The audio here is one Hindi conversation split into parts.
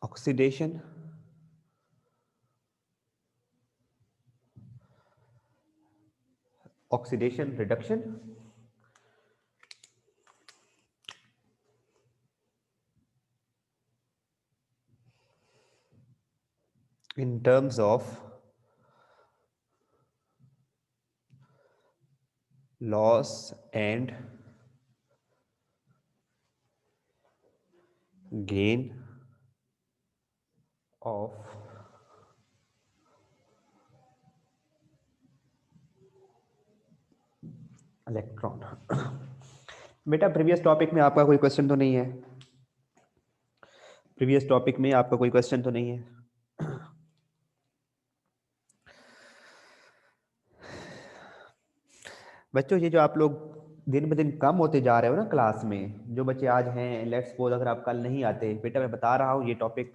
Oxidation, oxidation reduction, in terms of loss and gain of electron. बेटा प्रीवियस टॉपिक में आपका कोई क्वेश्चन तो नहीं है? प्रीवियस टॉपिक में आपका कोई क्वेश्चन तो नहीं है? बच्चों ये जो आप लोग दिन ब दिन कम होते जा रहे हो ना क्लास में, जो बच्चे आज हैं, लेट्स सपोज अगर आप कल नहीं आते, बेटा मैं बता रहा हूँ ये टॉपिक,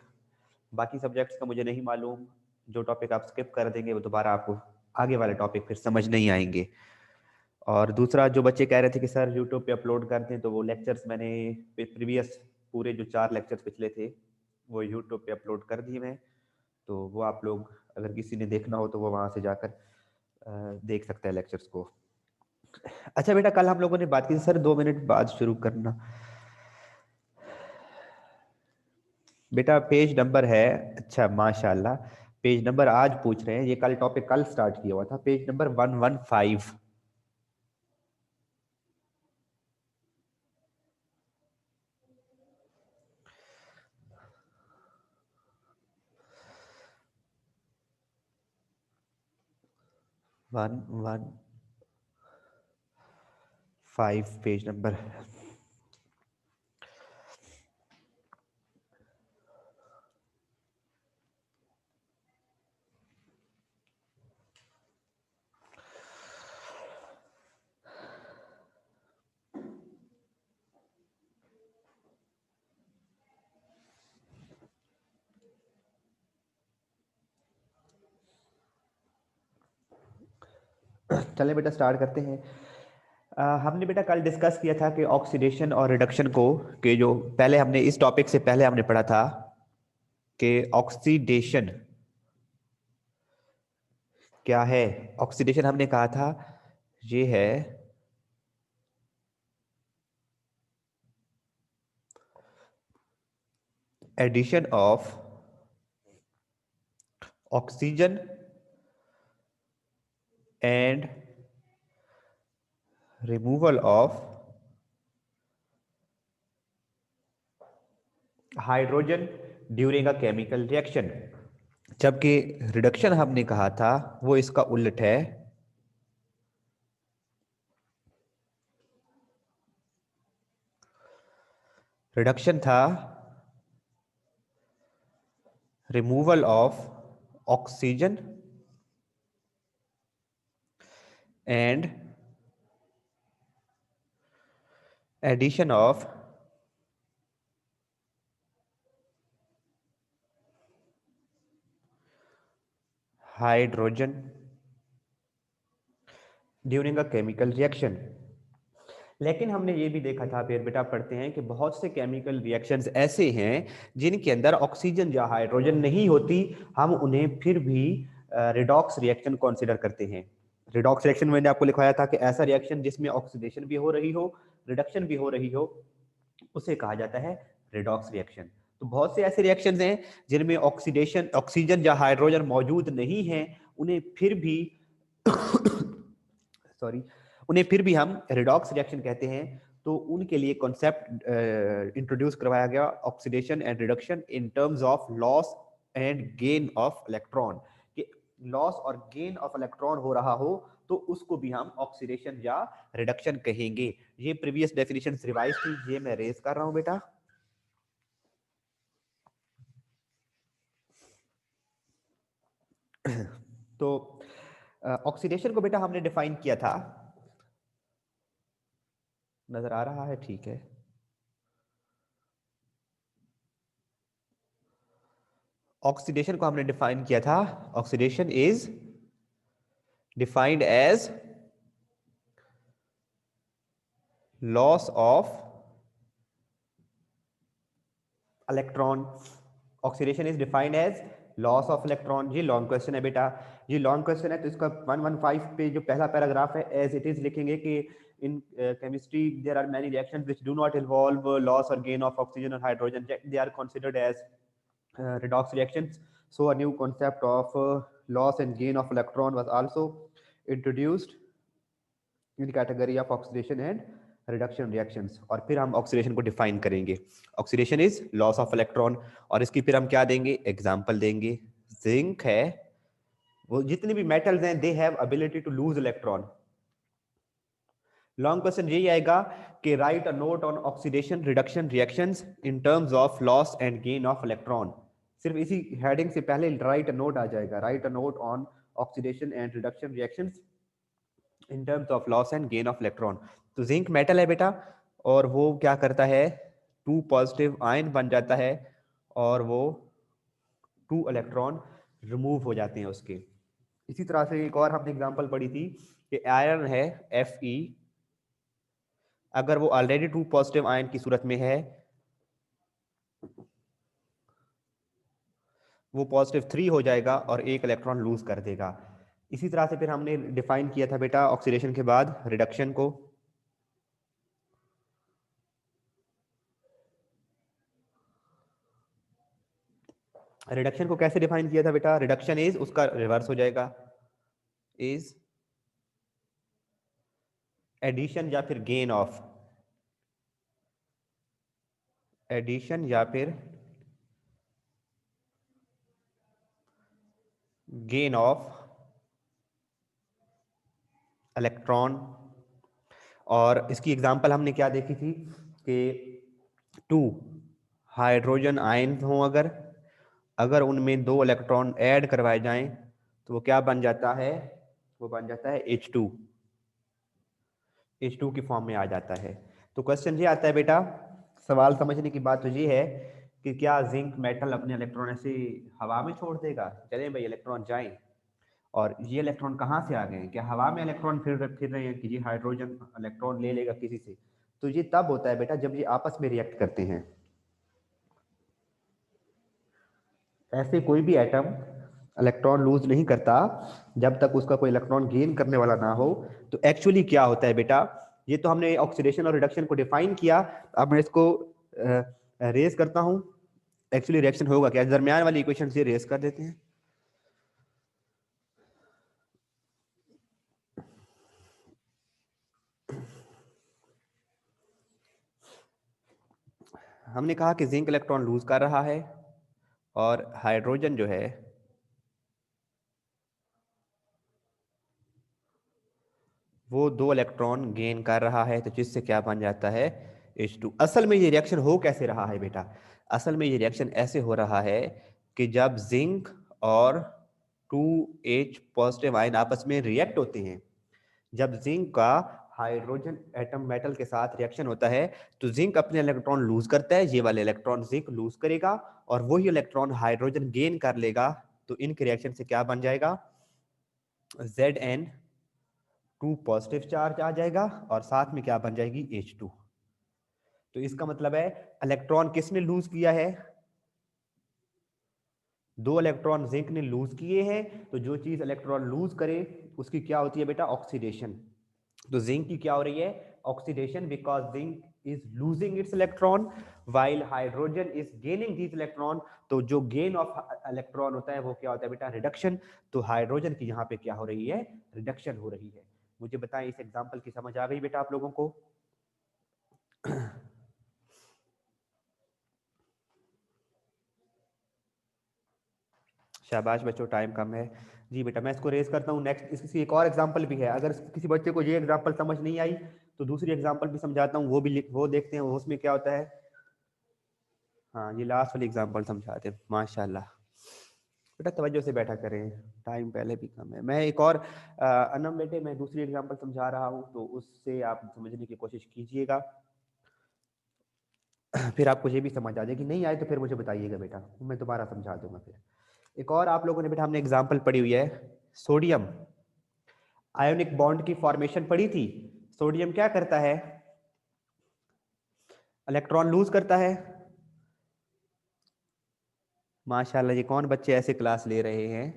बाकी सब्जेक्ट्स का मुझे नहीं मालूम, जो टॉपिक आप स्किप कर देंगे वो दोबारा आपको आगे वाले टॉपिक फिर समझ नहीं आएंगे। और दूसरा, जो बच्चे कह रहे थे कि सर यूट्यूब पे अपलोड कर दें, तो वो लेक्चर्स मैंने प्रीवियस पूरे जो 4 लेक्चर्स पिछले थे वो यूट्यूब पे अपलोड कर दिए मैं, तो वो आप लोग अगर किसी ने देखना हो तो वो वहाँ से जाकर देख सकता है लेक्चर्स को। अच्छा बेटा, कल हम लोगों ने बात की थी सर 2 मिनट बाद शुरू करना। बेटा पेज नंबर है, अच्छा माशाल्लाह, पेज नंबर आज पूछ रहे हैं, ये कल टॉपिक कल स्टार्ट किया हुआ था, पेज नंबर 115। 115 page number. चले बेटा स्टार्ट करते हैं। हमने बेटा कल डिस्कस किया था कि ऑक्सीडेशन और रिडक्शन को, कि जो पहले हमने इस टॉपिक से पहले हमने पढ़ा था कि ऑक्सीडेशन क्या है। ऑक्सीडेशन हमने कहा था ये है addition of oxygen and removal of hydrogen during a chemical reaction. जबकि रिडक्शन हमने कहा था वो इसका उल्ट है, रिडक्शन था removal of oxygen and addition of hydrogen during a chemical reaction. लेकिन हमने ये भी देखा था, फिर बेटा पढ़ते हैं कि बहुत से केमिकल रिएक्शंस ऐसे हैं जिनके अंदर ऑक्सीजन या हाइड्रोजन नहीं होती, हम उन्हें फिर भी रिडॉक्स रिएक्शन कंसीडर करते हैं। रिडॉक्स रिएक्शन मैंने आपको लिखवाया था कि ऐसा रिएक्शन जिसमें ऑक्सीडेशन भी हो रही हो, रिडक्शन भी हो रही हो, उसे कहा जाता है रिडॉक्स रिएक्शन। तो बहुत से ऐसे रिएक्शंस हैं जिनमें ऑक्सीडेशन, ऑक्सीजन या हाइड्रोजन मौजूद नहीं है, उन्हें फिर भी सॉरी, उन्हें फिर भी हम रिडॉक्स रिएक्शन कहते हैं। तो उनके लिए कॉन्सेप्ट इंट्रोड्यूस करवाया गया, oxidation and reduction in terms of loss and gain of electron, कि लॉस और गेन ऑफ इलेक्ट्रॉन हो रहा हो तो उसको भी हम ऑक्सीडेशन या रिडक्शन कहेंगे। ये प्रीवियस डेफिनेशन रिवाइज थी, ये मैं रेज कर रहा हूं बेटा। तो ऑक्सीडेशन को बेटा हमने डिफाइन किया था, नजर आ रहा है? ठीक है। ऑक्सीडेशन को हमने डिफाइन किया था, oxidation is defined as loss of electron oxidation is defined as loss of electron. ये लॉन्ग क्वेश्चन है बेटा, ये लॉन्ग क्वेश्चन है, तो इसका 115 पे जो पहला पैराग्राफ है एज इट इज लिखेंगे कि in chemistry there are many reactions which do not involve loss और गेन ऑफ ऑक्सीजन और hydrogen, they are considered as redox reactions. So a new concept of loss and gain of electron was also introduced in the category of oxidation and reduction reactions. और फिर हम ऑक्सीडेशन को डिफाइन करेंगे। Oxidation is loss of electron, और इसकी फिर हम क्या देंगे, एग्जांपल देंगे। जिंक है, वो जितने भी मेटल्स हैं they have ability to lose electron. Long question यही आएगा कि write a note on oxidation reduction reactions in terms of loss and gain of electron. सिर्फ इसी हेडिंग से पहले राइट अ नोट आ जाएगा, right a note on oxidation and reduction reactions in terms of loss and gain of electron. तो जिंक मेटल है बेटा, और वो क्या करता है, 2 पॉजिटिव आयन बन जाता है और वो 2 इलेक्ट्रॉन रिमूव हो जाते हैं उसके। इसी तरह से एक और हमने एग्जांपल पढ़ी थी कि आयरन है Fe, अगर वो ऑलरेडी 2 पॉजिटिव आयन की सूरत में है, वो पॉजिटिव 3 हो जाएगा और 1 इलेक्ट्रॉन लूज कर देगा। इसी तरह से फिर हमने डिफाइन किया था बेटा ऑक्सीडेशन के बाद रिडक्शन को। रिडक्शन को कैसे डिफाइन किया था बेटा, रिडक्शन इज, उसका रिवर्स हो जाएगा, इज एडिशन या फिर गेन ऑफ, एडिशन या फिर गेन ऑफ इलेक्ट्रॉन। और इसकी एग्जांपल हमने क्या देखी थी कि 2 हाइड्रोजन आयन हों, अगर उनमें 2 इलेक्ट्रॉन ऐड करवाए जाएं तो वो क्या बन जाता है, वो बन जाता है H2, H2 की फॉर्म में आ जाता है। तो क्वेश्चन ये आता है बेटा, सवाल समझने की बात तो ये है कि क्या जिंक मेटल अपने इलेक्ट्रॉन ऐसे हवा में छोड़ देगा, चलें भाई इलेक्ट्रॉन जाएं, और ये इलेक्ट्रॉन कहाँ से आ गए हैं, क्या हवा में इलेक्ट्रॉन फिर रहे हैं कि ये हाइड्रोजन इलेक्ट्रॉन ले लेगा किसी से। तो ये तब होता है बेटा जब ये आपस में रिएक्ट करते हैं। ऐसे कोई भी एटम इलेक्ट्रॉन लूज नहीं करता जब तक उसका कोई इलेक्ट्रॉन गेन करने वाला ना हो। तो एक्चुअली क्या होता है बेटा, ये तो हमने ऑक्सीडेशन और रिडक्शन को डिफाइन किया, अब मैं इसको रेज करता हूं। एक्चुअली रिएक्शन होगा क्या, दरमियान वाली इक्वेशन से रेज कर देते हैं। हमने कहा कि जिंक इलेक्ट्रॉन लूज कर रहा है और हाइड्रोजन जो है वो 2 इलेक्ट्रॉन गेन कर रहा है, तो जिससे क्या बन जाता है, H2। असल में ये रिएक्शन हो कैसे रहा है बेटा, असल में ये रिएक्शन ऐसे हो रहा है कि जब जिंक और 2H पॉजिटिव आयन आपस में रिएक्ट होते हैं, जब जिंक का हाइड्रोजन एटम मेटल के साथ रिएक्शन होता है तो जिंक अपने इलेक्ट्रॉन लूज करता है, ये वाले इलेक्ट्रॉन जिंक लूज करेगा और वही इलेक्ट्रॉन हाइड्रोजन गेन कर लेगा। तो इनके रिएक्शन से क्या बन जाएगा, Zn2 पॉजिटिव चार्ज आ जाएगा और साथ में क्या बन जाएगी, H2। तो इसका मतलब है इलेक्ट्रॉन किसने लूज किया है, 2 इलेक्ट्रॉन जिंक ने लूज किए हैं। तो जो चीज इलेक्ट्रॉन लूज करे उसकी क्या होती है बेटा, ऑक्सीडेशन। तो जिंक की क्या हो रही है, oxidation, because zinc is losing its electron while hydrogen is gaining this electron. तो जो गेन ऑफ इलेक्ट्रॉन होता है वो क्या होता है बेटा, रिडक्शन। तो हाइड्रोजन की यहाँ पे क्या हो रही है, रिडक्शन हो रही है। मुझे बताएं इस एग्जांपल की समझ आ गई बेटा आप लोगों को। शाबाश बच्चों, टाइम कम है। जी बेटा मैं इसको रेज करता हूँ। नेक्स्ट इसकी एक और एग्जांपल भी है, अगर किसी बच्चे को ये एग्जांपल समझ नहीं आई तो दूसरी एग्जांपल भी समझाता हूँ, वो देखते हैं उसमें क्या होता है। हाँ ये लास्ट वाली एग्जांपल समझाते हैं, माशाल्लाह बेटा तवज्जो से बैठा करें, टाइम पहले भी कम है। मैं एक और अनम बेटे मैं दूसरी एग्जांपल समझा रहा हूँ, तो उससे आप समझने की कोशिश कीजिएगा, फिर आपको ये भी समझ आ जाएगी, नहीं आए तो फिर मुझे बताइएगा बेटा, मैं दोबारा समझा दूंगा। फिर एक और आप लोगों ने बेटा हमने एग्जांपल पढ़ी हुई है, सोडियम आयोनिक बॉन्ड की फॉर्मेशन पढ़ी थी। सोडियम क्या करता है, इलेक्ट्रॉन लूज करता है, माशाल्लाह जी, कौन बच्चे ऐसे क्लास ले रहे हैं?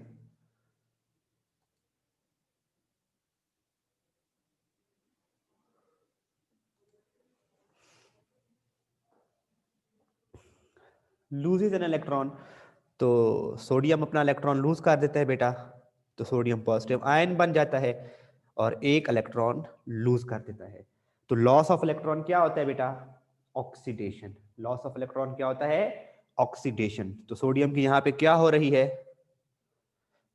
लूजेज एन इलेक्ट्रॉन, तो सोडियम अपना इलेक्ट्रॉन लूज कर देता है बेटा, तो सोडियम पॉजिटिव आयन बन जाता है और एक इलेक्ट्रॉन लूज कर देता है। तो लॉस ऑफ इलेक्ट्रॉन क्या होता है बेटा? ऑक्सीडेशन। लॉस ऑफ इलेक्ट्रॉन क्या होता है? ऑक्सीडेशन। तो सोडियम की यहाँ पे क्या हो रही है?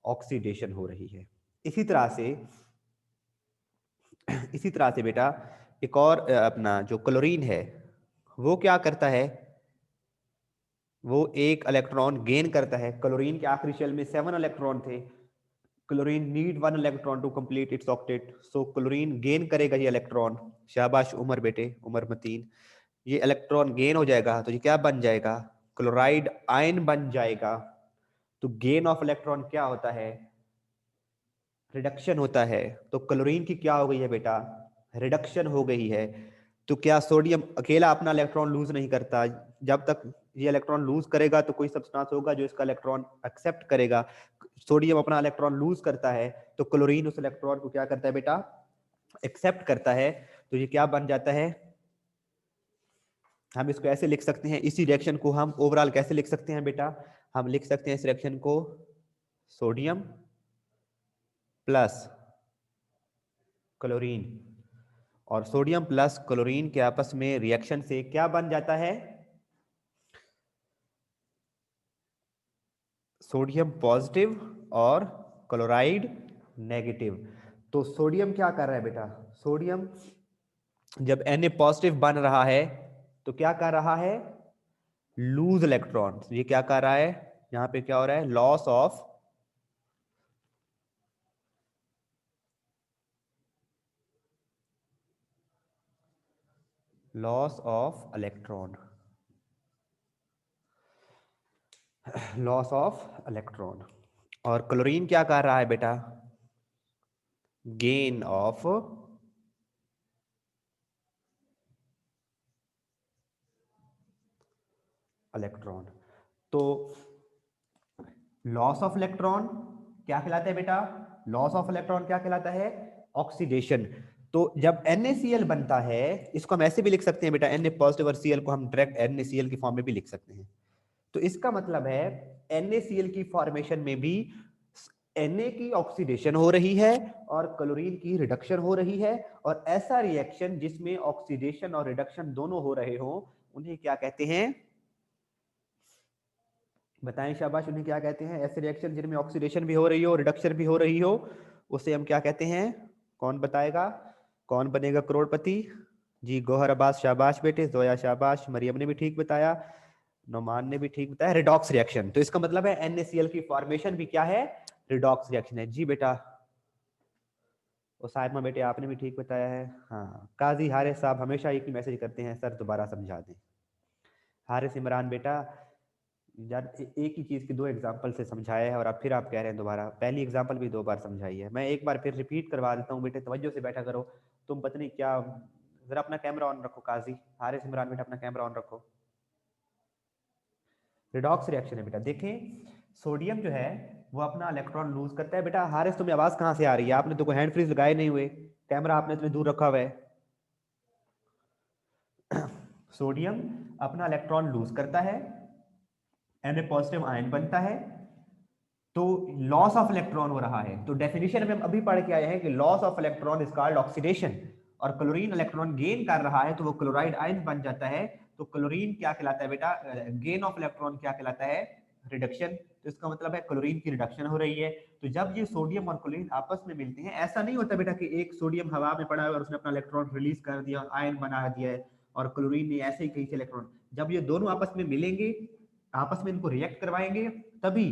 ऑक्सीडेशन हो रही है। इसी तरह से इसी तरह से बेटा एक और अपना जो क्लोरीन है वो क्या करता है? वो एक इलेक्ट्रॉन गेन करता है। क्लोरीन के आखिरी शेल में 7 इलेक्ट्रॉन थे। Chlorine need 1 electron to complete its octet, so chlorine gain करेगा ये इलेक्ट्रॉन। शाबाश उमर बेटे, उमर मतीन। ये इलेक्ट्रॉन गेन हो जाएगा तो ये क्या बन जाएगा? क्लोराइड आयन बन जाएगा। तो गेन ऑफ इलेक्ट्रॉन क्या होता है? रिडक्शन होता है। तो क्लोरीन की क्या हो गई है बेटा? रिडक्शन हो गई है। तो क्या सोडियम अकेला अपना इलेक्ट्रॉन लूज नहीं करता? जब तक ये इलेक्ट्रॉन लूज करेगा तो कोई सब्सटेंस होगा जो इसका इलेक्ट्रॉन एक्सेप्ट करेगा। सोडियम अपना इलेक्ट्रॉन लूज करता है तो क्लोरीन उस इलेक्ट्रॉन को क्या करता है बेटा? एक्सेप्ट करता है। तो ये क्या बन जाता है? हम इसको ऐसे लिख सकते हैं, इसी रिएक्शन को हम ओवरऑल कैसे लिख सकते हैं बेटा? हम लिख सकते हैं इस रिएक्शन को सोडियम प्लस क्लोरीन, और सोडियम प्लस क्लोरीन के आपस में रिएक्शन से क्या बन जाता है? सोडियम पॉजिटिव और क्लोराइड नेगेटिव। तो सोडियम क्या कर रहा है बेटा? सोडियम जब Na पॉजिटिव बन रहा है तो क्या कर रहा है? Loose electron. ये क्या कर रहा है? यहां पे क्या हो रहा है? Loss of electron, loss of electron. और क्लोरीन क्या कर रहा है बेटा? Gain of electron. तो लॉस ऑफ इलेक्ट्रॉन क्या कहलाता है बेटा? लॉस ऑफ इलेक्ट्रॉन क्या कहलाता है? ऑक्सीडेशन। तो जब NaCl बनता है, इसको हम ऐसे भी लिख सकते हैं बेटा, Na पॉजिटिव और Cl को हम डायरेक्ट NaCl की फॉर्म में भी लिख सकते हैं। तो इसका मतलब है NaCl की फॉर्मेशन में भी Na की ऑक्सीडेशन हो रही है और क्लोरीन की रिडक्शन हो रही है। और ऐसा रिएक्शन जिसमें ऑक्सीडेशन और रिडक्शन दोनों हो रहे हो उन्हें क्या कहते हैं? बताएं शाबाश, उन्हें क्या कहते हैं? ऐसे रिएक्शन जिनमें ऑक्सीडेशन भी हो रही हो, रिडक्शन भी हो रही हो, उसे हम क्या कहते हैं? कौन बताएगा? कौन बनेगा करोड़पति? जी गौहर अब्बास शाबाश बेटे, जोया शाबाश, मरियम ने भी ठीक बताया, नोमान ने भी ठीक बताया। Redox reaction. तो इसका मतलब है NaCl की फॉर्मेशन भी क्या है? रिडॉक्स रिएक्शन है। जी बेटा साहिबा बेटे आपने भी ठीक बताया है। हाँ, काजी हारिस साहब हमेशा एक ही मैसेज करते हैं, सर दोबारा समझा दें। हारिस इमरान बेटा यार एक ही चीज की दो एग्जांपल से समझाया है और अब फिर आप कह रहे हैं दोबारा। पहली एग्जांपल भी 2 बार समझाई है, मैं एक बार फिर रिपीट करवा देता हूँ बेटे, तवज्जो से बैठा करो। तुम पता नहीं क्या, जरा अपना कैमरा ऑन रखो। काजी हारिस इमरान बेटा अपना कैमरा ऑन रखो। रिडॉक्स रिएक्शन है बेटा। देखें सोडियम जो है वो अपना इलेक्ट्रॉन लूज करता है। बेटा हारिस तुम्हें आवाज कहाँ से आ रही है? आपने तो कोई हैंड फ्रीज लगाए नहीं हुए, कैमरा आपने तुम्हें दूर रखा हुआ है। सोडियम अपना इलेक्ट्रॉन लूज करता है, Na पॉजिटिव आयन बनता है, तो लॉस ऑफ इलेक्ट्रॉन हो रहा है। तो डेफिनेशन में हम अभी पढ़ के आए हैं कि loss of electron is called oxidation. और क्लोरीन इलेक्ट्रॉन गेन कर रहा है तो वो क्लोराइड आयन बन जाता है। तो क्लोरीन क्या कहलाता है बेटा? गेन ऑफ इलेक्ट्रॉन क्या कहलाता है? रिडक्शन। तो इसका मतलब है क्लोरीन की रिडक्शन हो रही है। तो जब ये सोडियम और क्लोरीन आपस में मिलते हैं, ऐसा नहीं होता बेटा कि एक सोडियम हवा में पड़ा है और उसने अपना इलेक्ट्रॉन रिलीज कर दिया और आयन बना दिया है, और क्लोरीन ने ऐसे ही कहीं से इलेक्ट्रॉन। जब ये दोनों आपस में मिलेंगे, आपस में इनको रिएक्ट करवाएंगे, तभी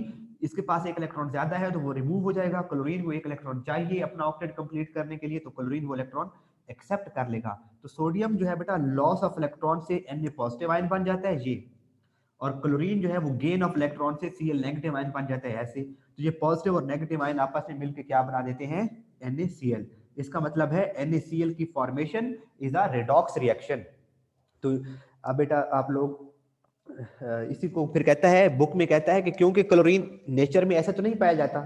इसके पास एक इलेक्ट्रॉन ज्यादा है तो वो रिमूव हो जाएगा। क्लोरीन को एक इलेक्ट्रॉन चाहिए अपना ऑक्टेट कंप्लीट करने के लिए, तो क्लोरीन वो इलेक्ट्रॉन एक्सेप्ट कर लेगा। तो सोडियम जो है बेटा लॉस ऑफ इलेक्ट्रॉन से Na पॉजिटिव आयन बन जाता है ये, और क्लोरीन जो है वो गेन ऑफ इलेक्ट्रॉन से Cl नेगेटिव आयन बन जाता है ऐसे। तो ये पॉजिटिव और नेगेटिव आयन आपस में मिलकर क्या बना देते हैं? NaCl। इसका मतलब है NaCl की formation is a redox reaction. तो अब बेटा आप लोग इसी को फिर कहता है, बुक में कहता है कि क्योंकि क्लोरीन नेचर में ऐसा तो नहीं पाया जाता,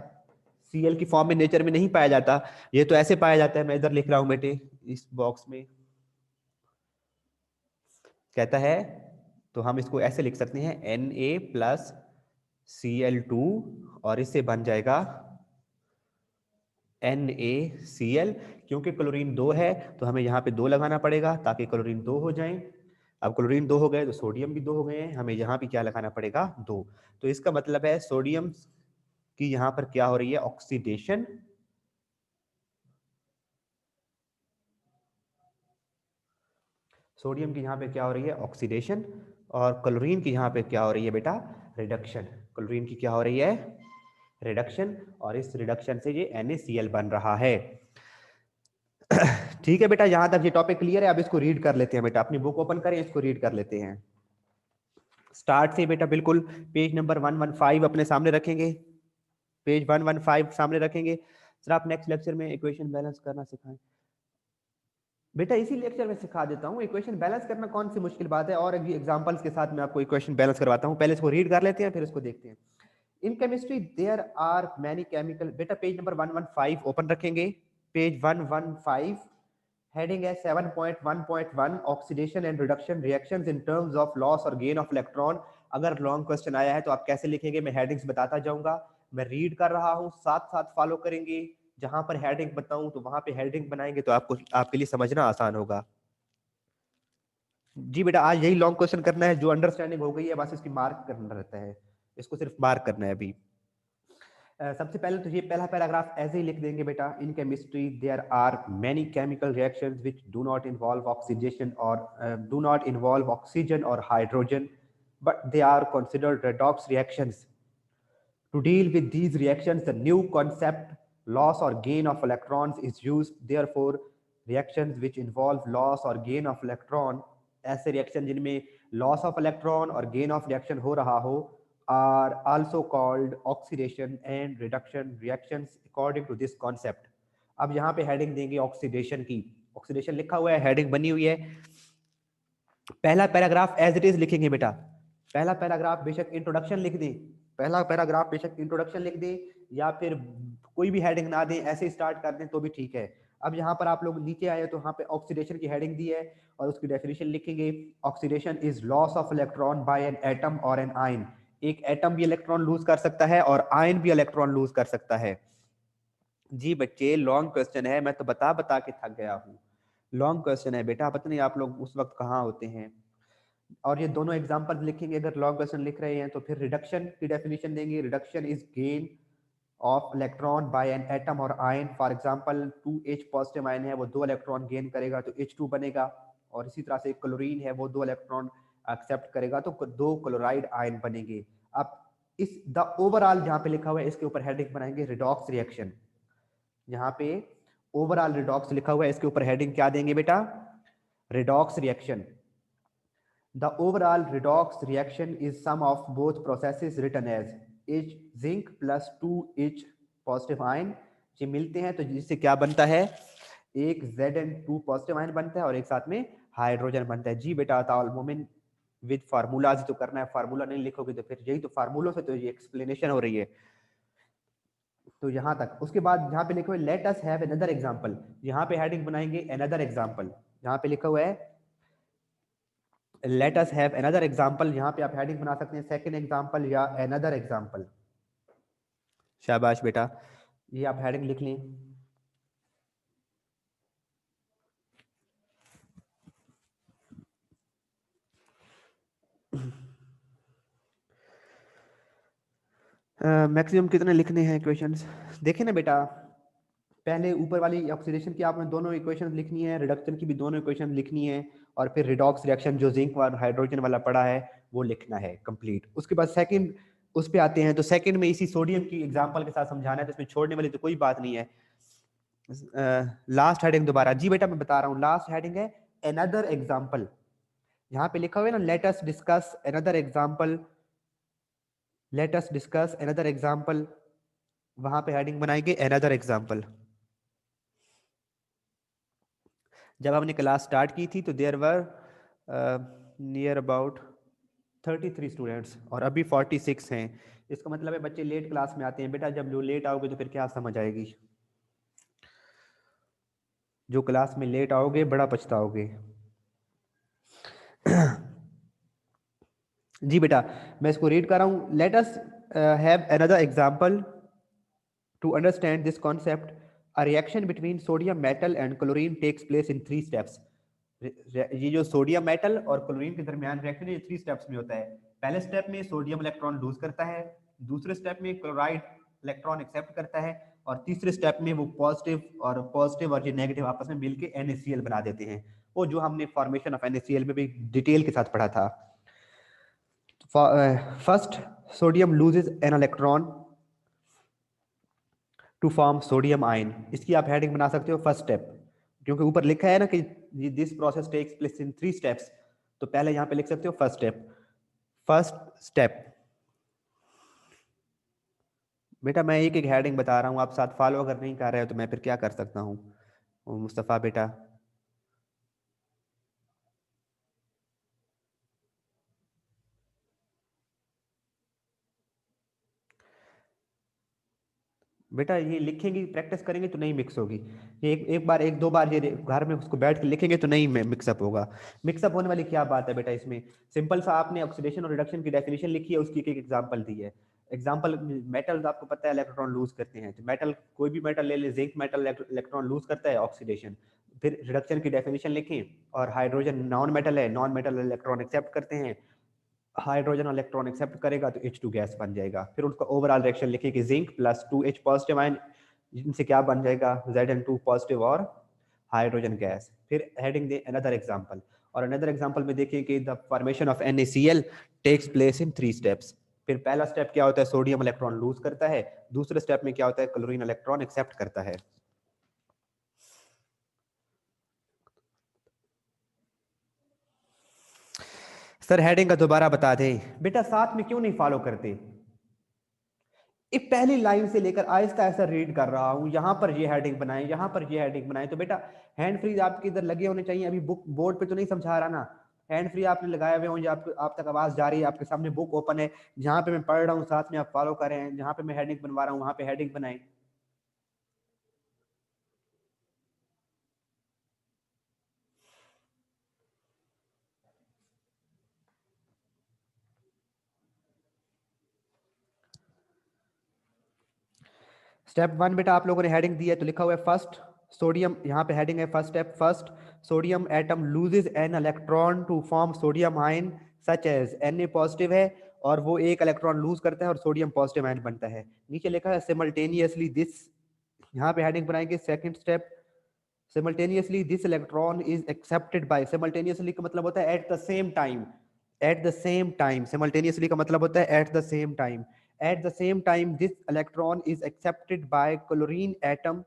Cl की फॉर्म में नेचर में नहीं पाया जाता, ये तो ऐसे पाया जाता है। मैं इधर लिख रहा हूं बेटे इस बॉक्स में, कहता है तो हम इसको ऐसे लिख सकते हैं Na प्लस Cl2 और इससे बन जाएगा NaCl। क्योंकि क्लोरीन 2 है तो हमें यहाँ पे 2 लगाना पड़ेगा ताकि क्लोरीन 2 हो जाए। अब क्लोरीन 2 हो गए तो सोडियम भी 2 हो गए हैं, हमें यहाँ भी क्या लगाना पड़ेगा 2। तो इसका मतलब है सोडियम की यहाँ पर क्या हो रही है, ऑक्सीडेशन। सोडियम की यहाँ पे क्या हो रही है, ऑक्सीडेशन। और क्लोरीन की यहाँ पे क्या हो रही है बेटा, रिडक्शन। क्लोरीन की क्या हो रही है, रिडक्शन। और इस रिडक्शन से ये NaCl बन रहा है। ठीक है बेटा, यहां तक ये टॉपिक क्लियर है। अब इसको रीड कर लेते हैं बेटा, अपनी बुक ओपन करें, इसको रीड कर लेते हैं स्टार्ट से बेटा। बिल्कुल पेज नंबर 115 अपने सामने रखेंगे, पेज 115 सामने रखेंगे। सर आप नेक्स्ट लेक्चर में इक्वेशन बैलेंस करना सिखाएं। बेटा इसी लेक्चर में सिखा देता हूँ, इक्वेशन बैलेंस करना कौन सी मुश्किल बात है। और एग्जांपल्स के साथ मैं आपको इक्वेशन बैलेंस करवाता हूँ। पहले इसको रीड कर लेते हैं फिर इसको देखते हैं। In chemistry there are many chemical, बेटा पेज नंबर 115 ओपन रखेंगे, पेज 115, हेडिंग है 7.1.1 oxidation and reduction reactions in terms of loss और गेन ऑफ इलेक्ट्रॉन। अगर लॉन्ग क्वेश्चन आया है तो आप कैसे लिखेंगे, मैं हेडिंग्स बताता जाऊंगा, मैं रीड कर रहा हूं, साथ साथ फॉलो करेंगे। जहां पर हेडिंग बताऊं तो वहां पे हेडिंग बनाएंगे तो आपको, आपके लिए समझना आसान होगा। जी बेटा आज यही लॉन्ग क्वेश्चन करना है, जो अंडरस्टैंडिंग हो गई है बस इसकी मार्क करना रहता है, इसको सिर्फ मार्क करना है अभी। सबसे पहले तो ये पहला पैराग्राफ ऐसे ही लिख देंगे बेटा। In chemistry there are many chemical reactions which do not involve oxidation और डू नॉट इन्वॉल्व ऑक्सीजन और hydrogen, but they are considered redox reactions. To deal with these reactions, the new concept loss or gain of electrons is used. Therefore, reactions which involve loss or gain of electron, ऐसे reaction जिनमें loss of electron और gain of reaction हो रहा हो, are also called oxidation and reduction reactions according to this concept. अब यहाँ पे हेडिंग देंगे ऑक्सीडेशन की, ऑक्सीडेशन लिखा हुआ है, हेडिंग बनी हुई है। पहला पैराग्राफ एज इट इज लिखेंगे बेटा, पहला पैराग्राफ बेशक इंट्रोडक्शन लिख दें, पहला पैराग्राफ बेशक इंट्रोडक्शन लिख दें या फिर कोई भी हेडिंग ना दें, ऐसे स्टार्ट कर दें तो भी ठीक है। अब यहाँ पर आप लोग नीचे आए तो यहाँ पे ऑक्सीडेशन की हेडिंग दी है और उसकी डेफिनेशन लिखेंगे। Oxidation is loss of electron by an atom और एन आयन। एक एटम भी इलेक्ट्रॉन लूज कर सकता है और आयन भी इलेक्ट्रॉन लूज कर सकता है। जी बच्चे लॉन्ग क्वेश्चन है, मैं तो बता बता के थक गया हूँ। लॉन्ग क्वेश्चन है बेटा, पता नहीं आप लोग उस वक्त कहाँ होते हैं। और ये दोनों एग्जांपल लिखेंगे, अगर लॉन्ग क्वेश्चन लिख रहे हैं तो फिर रिडक्शन की डेफिनेशन देंगे। Reduction is gain of electron by an atom और ion. For example 2H positive ion है, वो 2 इलेक्ट्रॉन गेन करेगा तो H2 बनेगा। और इसी तरह से क्लोरीन है, वो 2 इलेक्ट्रॉन एक्सेप्ट करेगा तो 2 क्लोराइड आयन बनेंगे। अब इस द ओवरऑल जहाँ पे लिखा हुआ है इसके ऊपर हेडिंग बनाएंगे रिडॉक्स रिएक्शन। यहाँ पे ओवरऑल रिडॉक्स लिखा हुआ है, इसके ऊपर हेडिंग क्या देंगे बेटा, redox reaction. The overall redox reaction is sum of both processes written as H zinc plus 2H positive ion। ये मिलते हैं तो जिससे क्या बनता है, एक Zn2 पॉजिटिव आयन बनता है और एक साथ में हाइड्रोजन बनता है। जी बेटा ताल मोमेंट विद फार्मूलाज तो करना है, फार्मूला नहीं लिखोगे तो फिर यही तो फार्मूलों से तो ये एक्सप्लेनेशन हो रही है। तो यहाँ तक, उसके बाद यहाँ पे लिखा हुआ है let us have another example. यहाँ पे हेडिंग बनाएंगे अनदर एग्जांपल। यहाँ पे लिखा हुआ है let us have another example, यहाँ पे आप हेडिंग बना सकते हैं सेकंड एग्जांपल या अनदर एग्जांपल। शाबाश बेटा, ये आप हेडिंग लिख लें। मैक्सिमम कितने लिखने हैं क्वेश्चंस देखें ना बेटा। पहले ऊपर वाली ऑक्सीडेशन की आपने दोनों इक्वेशंस लिखनी है, रिडक्शन की भी दोनों इक्वेशंस लिखनी है, और फिर रिडॉक्स रिएक्शन जो जिंक और हाइड्रोजन वाला पड़ा है वो लिखना है कंप्लीट। उसके बाद सेकंड उस पे आते हैं, तो सेकंड में इसी सोडियम की एग्जांपल के साथ समझाना है, तो इसमें छोड़ने वाली तो कोई बात नहीं है। लास्ट हेडिंग दोबारा, जी बेटा मैं बता रहा हूँ, लास्ट हेडिंग है अनदर एग्जांपल। यहाँ पे लिखा हुआ है ना let us discuss another example, let us discuss another example, वहां पे हेडिंग बनाएंगे अनदर एग्जांपल। जब हमने क्लास स्टार्ट की थी तो there were near about 33 students और अभी 46 हैं। इसका मतलब है बच्चे लेट क्लास में आते हैं। बेटा जब जो लेट आओगे तो फिर क्या समझ आएगी? जो क्लास में लेट आओगे बड़ा पछताओगे। जी बेटा मैं इसको रीड कर रहा हूँ। Let us have another example to understand this concept. A reaction between sodium metal and chlorine takes place in 3 steps. ये जो सोडियम मेटल और क्लोरीन के दरमियान रिएक्शन ये 3 स्टेप्स में होता है। पहले स्टेप में सोडियम इलेक्ट्रॉन लूज करता है, दूसरे स्टेप में क्लोराइड इलेक्ट्रॉन एक्सेप्ट करता है और तीसरे स्टेप में वो पॉजिटिव और ये नेगेटिव आपस में मिलके NaCl बना देते हैं। वो जो हमने फॉर्मेशन ऑफ NaCl में भी डिटेल के साथ पढ़ा था। First sodium loses an electron to form sodium ion. इसकी आप हेडिंग बना सकते हो फर्स्ट स्टेप, क्योंकि ऊपर लिखा है ना कि this process takes place in 3 steps, तो पहले यहां पे लिख सकते हो फर्स्ट स्टेप। फर्स्ट स्टेप बेटा मैं एक एक हेडिंग बता रहा हूं, आप साथ फॉलो अगर नहीं कर रहे हो तो मैं फिर क्या कर सकता हूं? मुस्तफ़ा बेटा बेटा ये लिखेंगे प्रैक्टिस करेंगे तो नहीं मिक्स होगी। ये एक बार एक दो बार ये घर में उसको बैठ के लिखेंगे तो नहीं मिक्सअप होगा। मिक्सअप होने वाली क्या बात है बेटा इसमें? सिंपल सा आपने ऑक्सीडेशन और रिडक्शन की डेफिनेशन लिखी है, उसकी एक एग्जांपल दी है। एग्जांपल मेटल आपको पता है इलेक्ट्रॉन लूज करते हैं, तो मेटल कोई भी मेटल ले ले, जिंक मेटल इलेक्ट्रॉन लूज करता है ऑक्सीडेशन। फिर रिडक्शन की डेफिनेशन लिखें, और हाइड्रोजन नॉन मेटल है, नॉन मेटल इलेक्ट्रॉन एक्सेप्ट करते हैं, हाइड्रोजन इलेक्ट्रॉन एक्सेप्ट करेगा तो H2 गैस बन जाएगा। फिर उसका ओवरऑल रिएक्शन लिखिए कि zinc plus 2H positive ion, जिनसे क्या बन जाएगा Zn2 पॉजिटिव और हाइड्रोजन गैस। फिर हेडिंग दे अनदर एग्जांपल, और अनदर एग्जांपल में देखिए कि the formation of NaCl takes place in 3 steps. फिर पहला स्टेप क्या होता है? सोडियम इलेक्ट्रॉन लूज करता है। दूसरे स्टेप में क्या होता है? क्लोरीन इलेक्ट्रॉन एक्सेप्ट करता है। सर हेडिंग का दोबारा बता दें बेटा, साथ में क्यों नहीं फॉलो करते? एक पहली लाइन से लेकर आहिस्ता आहिस्ता रीड कर रहा हूं, यहां पर ये हेडिंग बनाए, यहां पर ये हेडिंग बनाए। तो बेटा हैंड फ्री आपके इधर लगे होने चाहिए। अभी बुक बोर्ड पे तो नहीं समझा रहा ना, हैंड फ्री आपने लगाए हुए होंगे, आप तक आवाज जा रही है, आपके सामने बुक ओपन है, जहां पे मैं पढ़ रहा हूँ साथ में आप फॉलो कर रहे हैं, जहां पे मैं हेडिंग बनवा रहा हूँ वहां पे हेडिंग बनाए। स्टेप 1 बेटा आप लोगों ने हेडिंग दी है तो लिखा हुआ है फर्स्ट सोडियम, यहाँ पे हेडिंग है first step, first sodium atom loses an electron to form sodium ion such as. Na positive है और वो एक इलेक्ट्रॉन लूज करता है और सोडियम पॉजिटिव आयन बनता है। नीचे लिखा है सिमल्टेनियसली दिस, यहाँ पे हेडिंग बनाएंगे second step, simultaneously this electron is accepted by. Simultaneously का मतलब होता है at the same time, at the same time. Simultaneously का मतलब होता है at the same time. At the same time this electron is accepted by chlorine atom.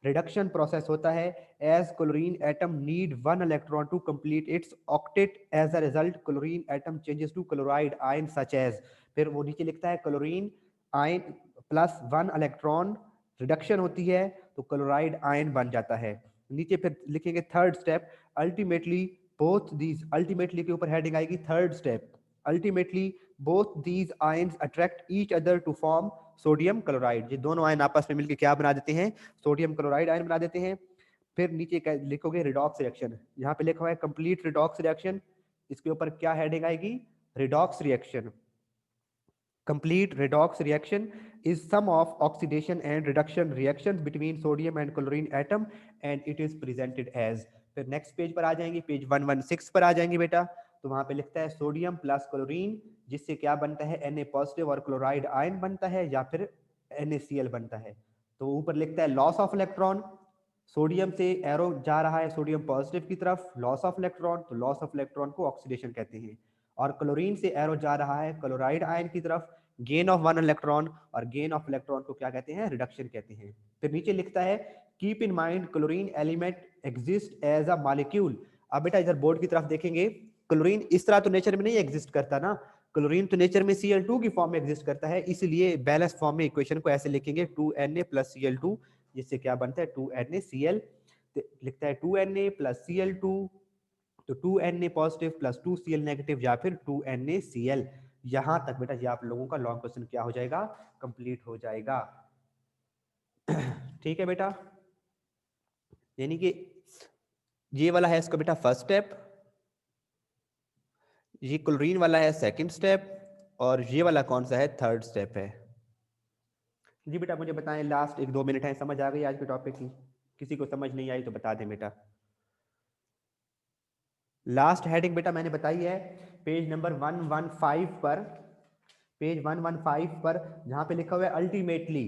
Reduction process होता है as chlorine atom need one electron to complete its octet, as a result chlorine atom changes to chloride ion such as. फिर वो नीचे लिखता है chlorine ion plus one electron, reduction होती है तो क्लोराइड आयन बन जाता है। नीचे फिर लिखेंगे third step, ultimately both these, ultimately के ऊपर हेडिंग आएगी third step, ultimately both these ions attract each other to form sodium chloride. ये दोनों आयन आपस में मिलकर क्या बना देते हैं? सोडियम क्लोराइड आयन बना देते हैं। फिर नीचे लिखोगे रिडॉक्स रिएक्शन, यहाँ पे लिखा हुआ है कंप्लीट रिडॉक्स रिएक्शन, इसके ऊपर क्या हेडिंग आएगी? Redox reaction. Complete redox reaction is sum of oxidation and reduction reactions between sodium and chlorine atom and it is presented as। फिर नेक्स्ट पेज पर आ जाएंगे, पेज 116 पर आ जाएंगे बेटा, तो वहां पे लिखता है सोडियम प्लस क्लोरीन, जिससे क्या बनता है? Na पॉजिटिव और क्लोराइड आयन बनता है या फिर NaCl बनता है। तो ऊपर लिखता है लॉस ऑफ इलेक्ट्रॉन, सोडियम से एरो जा रहा है सोडियम पॉजिटिव की तरफ, लॉस ऑफ इलेक्ट्रॉन, तो लॉस ऑफ इलेक्ट्रॉन को ऑक्सीडेशन कहते हैं। और क्लोरीन से एरो जा रहा है क्लोराइड आयन की तरफ, गेन ऑफ वन इलेक्ट्रॉन, और गेन ऑफ इलेक्ट्रॉन को क्या कहते हैं? रिडक्शन कहते हैं। फिर नीचे लिखता है keep in mind chlorine element exist as a molecule. अब बेटा इधर बोर्ड की तरफ देखेंगे, क्लोरीन इस तरह तो नेचर में नहीं एग्जिस्ट करता ना, क्लोरीन तो नेचर में Cl2 की फॉर्म में एग्जिस्ट करता है, इसलिए बैलेंस फॉर्म में इक्वेशन को ऐसे लिखेंगे 2Na प्लस Cl2, जिससे क्या बनता है? 2NaCl। लिखता है 2Na प्लस Cl2, तो 2Na positive plus 2Cl negative या फिर 2NaCl। यहां तक बेटा ये आप लोगों का लॉन्ग क्वेश्चन क्या हो जाएगा, कंप्लीट हो जाएगा। ठीक है बेटा, यानी कि ये वाला है इसका बेटा फर्स्ट स्टेप, ये क्लोरीन वाला है सेकंड स्टेप, और ये वाला कौन सा है, थर्ड स्टेप है। जी बेटा मुझे बताएं, लास्ट 1-2 मिनट है, समझ आ गई आज के टॉपिक की? किसी को समझ नहीं आई तो बता दें बेटा। लास्ट हेडिंग बेटा मैंने बताई है पेज नंबर 115 पर, पेज 115 पर जहां पे लिखा हुआ है अल्टीमेटली,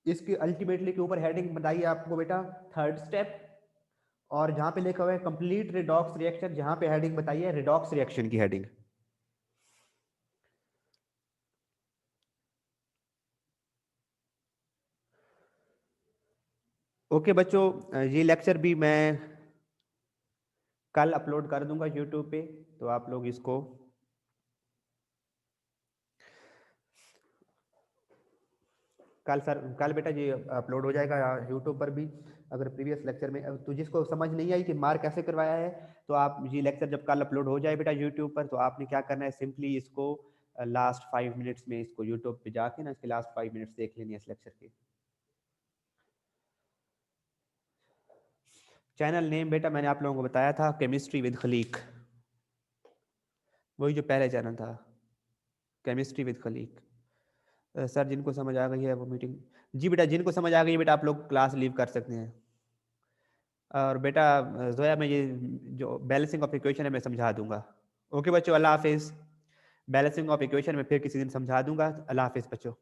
इसके अल्टीमेटली के ऊपर हेडिंग बताइए आपको बेटा थर्ड स्टेप, और जहां पे लिखा हुआ है कंप्लीट रिडॉक्स रिएक्शन, जहां पे हेडिंग बताइए रिडॉक्स रिएक्शन की हेडिंग। ओके बच्चों, ये लेक्चर भी मैं कल अपलोड कर दूंगा यूट्यूब पे, तो आप लोग इसको कल बेटा ये अपलोड हो जाएगा यूट्यूब पर भी। अगर प्रीवियस लेक्चर में तो जिसको समझ नहीं आई कि मार्क कैसे करवाया है, तो आप ये लेक्चर जब कल अपलोड हो जाए बेटा यूट्यूब पर, तो आपने क्या करना है, सिंपली इसको लास्ट 5 मिनट्स में इसको यूट्यूब पे जाके ना इसके लास्ट 5 मिनट्स देख लेनी है इस लेक्चर के। चैनल नेम बेटा मैंने आप लोगों को बताया था, केमिस्ट्री विद खलीक, वही जो पहले चैनल था, केमिस्ट्री विद खलीक। सर जिनको समझ आ गई है वो मीटिंग, जी बेटा जिनको समझ आ गई है बेटा आप लोग क्लास लीव कर सकते हैं। और बेटा जोया मैं ये जो बैलेंसिंग ऑफ इक्वेशन है मैं समझा दूंगा। ओके बच्चों, अल्लाह हाफिज़। बैलेंसिंग ऑफ इक्वेशन में फिर किसी दिन समझा दूंगा। अल्लाह हाफिज़ बच्चों।